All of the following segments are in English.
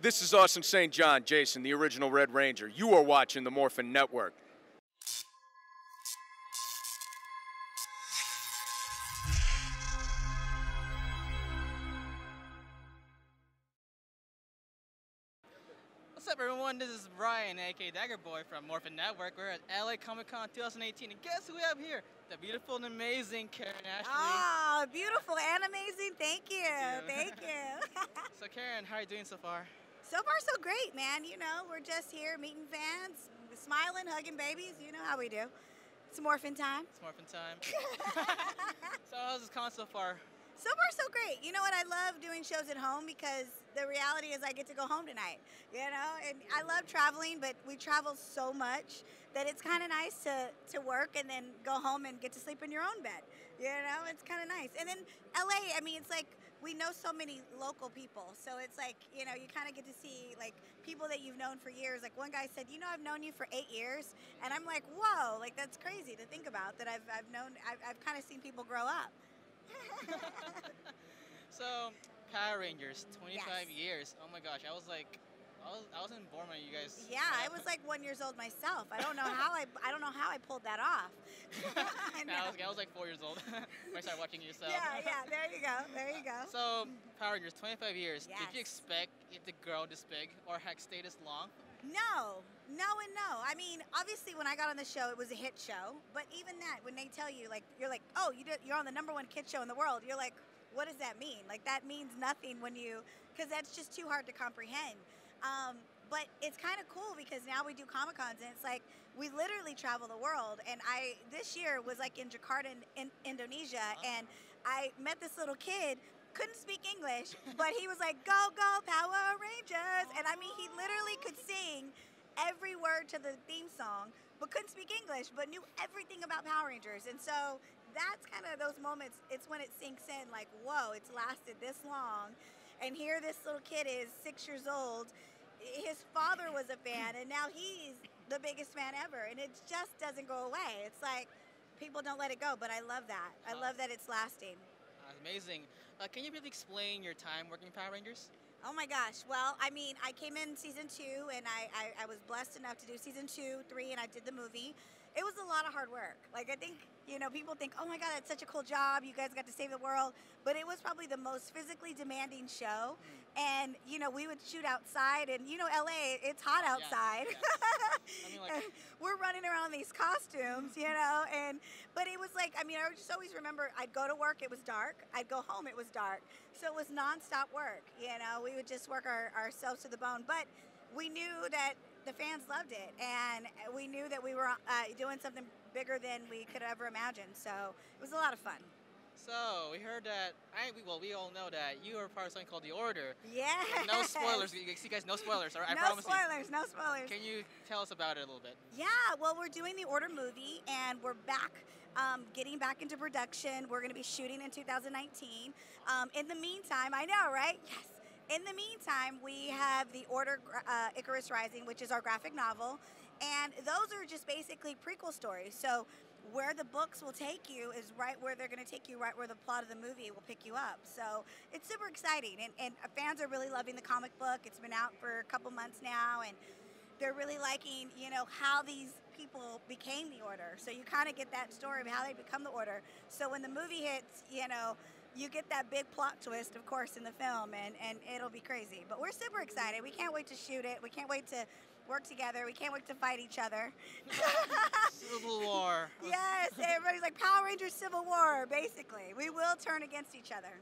This is Austin St. John, Jason, the original Red Ranger. You are watching the Morphin Network. What's up, everyone? This is Brian, aka Daggerboy from Morphin Network. We're at LA Comic Con 2018, and guess who we have here? The beautiful and amazing Karan Ashley. Oh, beautiful and amazing. Thank you. Thank you. So, Karan, how are you doing so far? So far, so great, man. You know, we're just here meeting fans, smiling, hugging babies. You know how we do. It's Morphin time. It's Morphin time. So, how's this con so far? So far, so great. You know what? I love doing shows at home because the reality is I get to go home tonight, you know? And I love traveling, but we travel so much that it's kind of nice to work and then go home and get to sleep in your own bed, you know? It's kind of nice. And then LA, I mean, it's like we know so many local people. So it's like, you know, you kind of get to see like people that you've known for years. Like one guy said, you know, I've known you for 8 years. And I'm like, whoa, like that's crazy to think about that I've kind of seen people grow up. So, Power Rangers, 25 Yes. years. Oh my gosh, I wasn't born when you guys. Yeah, I was like 1 year old myself. I don't know how I pulled that off. I was like 4 years old when I started watching you. So. Yeah, there you go, there you go. So, Power Rangers, 25 years. Yes. Did you expect it to grow this big or heck stay this long? No. I mean, obviously, when I got on the show, it was a hit show. But even that, when they tell you, like, you're like, oh, you're on the #1 kid show in the world. You're like, what does that mean? Like, that means nothing because that's just too hard to comprehend. But it's kind of cool because now we do Comic Cons and it's like we literally travel the world. And this year was like in Jakarta, in Indonesia, and I met this little kid. Couldn't speak English, but he was like, go, go, Power Rangers. And I mean, he literally could sing every word to the theme song, but couldn't speak English, but knew everything about Power Rangers. And so that's kind of those moments, it's when it sinks in, like, whoa, it's lasted this long. And here this little kid is 6 years old. His father was a fan, and now he's the biggest fan ever. And it just doesn't go away. It's like people don't let it go, but I love that. I love that it's lasting. Amazing. Can you really explain your time working Power Rangers? Oh my gosh. Well, I mean, I came in season 2 and I was blessed enough to do season 2, 3, and I did the movie. It was a lot of hard work. Like, I think, you know, people think, oh my God, that's such a cool job. You guys got to save the world. But it was probably the most physically demanding show. And, you know, we would shoot outside and, you know, LA, it's hot outside. Yes. I mean, like, we're running around in these costumes, you know, but it was like, I mean, I just always remember I'd go to work, it was dark. I'd go home, it was dark. So it was nonstop work, you know. We would just work ourselves to the bone. But we knew that the fans loved it, and we knew that we were doing something bigger than we could ever imagine. So it was a lot of fun. So we heard that we all know that you are part of something called the Order. Yeah. No spoilers, you guys. No spoilers. All right, I no promise spoilers. you. No spoilers. Can you tell us about it a little bit? Yeah. Well, we're doing the Order movie, and we're back, getting back into production. We're going to be shooting in 2019. In the meantime, I know, right? Yes. In the meantime, we have the Order Icarus Rising, which is our graphic novel, and those are just basically prequel stories. So where the books will take you is right where they're going to take you, right where the plot of the movie will pick you up. So it's super exciting, and fans are really loving the comic book. It's been out for a couple months now, and they're really liking, you know, how these people became the Order. So you kind of get that story of how they become the Order. So when the movie hits, you know, you get that big plot twist, of course, in the film, and it'll be crazy. But we're super excited. We can't wait to shoot it. We can't wait to work together. We can't wait to fight each other. Civil War. Yes, everybody's like Power Rangers Civil War, basically. We will turn against each other.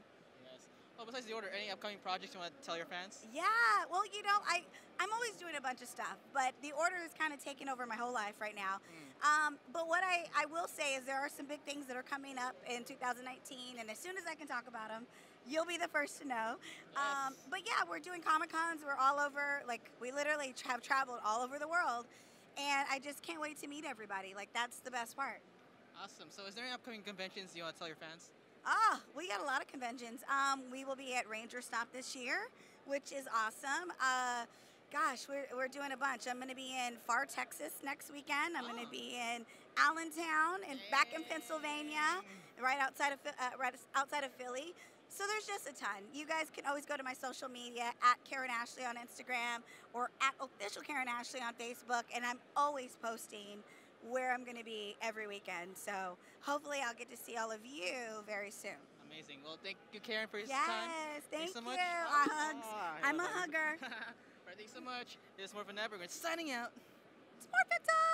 Yes. Well, besides the Order, any upcoming projects you want to tell your fans? Yeah, well, you know, I'm always doing a bunch of stuff, but the Order is kind of taking over my whole life right now. But what I will say is there are some big things that are coming up in 2019, and as soon as I can talk about them, you'll be the first to know. Yes. But yeah, we're doing Comic Cons. We're all over, like, we literally have traveled all over the world, and I just can't wait to meet everybody. Like, that's the best part. Awesome. So is there any upcoming conventions you want to tell your fans? We got a lot of conventions. We will be at Ranger Stop this year, which is awesome. Gosh, we're doing a bunch. I'm going to be in Far, Texas next weekend. I'm going to be in Allentown, and back in Pennsylvania, right outside of Philly. So there's just a ton. You guys can always go to my social media at Karan Ashley on Instagram or at official Karan Ashley on Facebook, and I'm always posting where I'm going to be every weekend. So hopefully I'll get to see all of you very soon. Amazing. Well, thank you, Karen, for your Yes, time. thank Thanks so you. much. Hugs. I'm a hugger. All right, thanks so much. This is Morphin Network. We're signing out. It's Morphin time.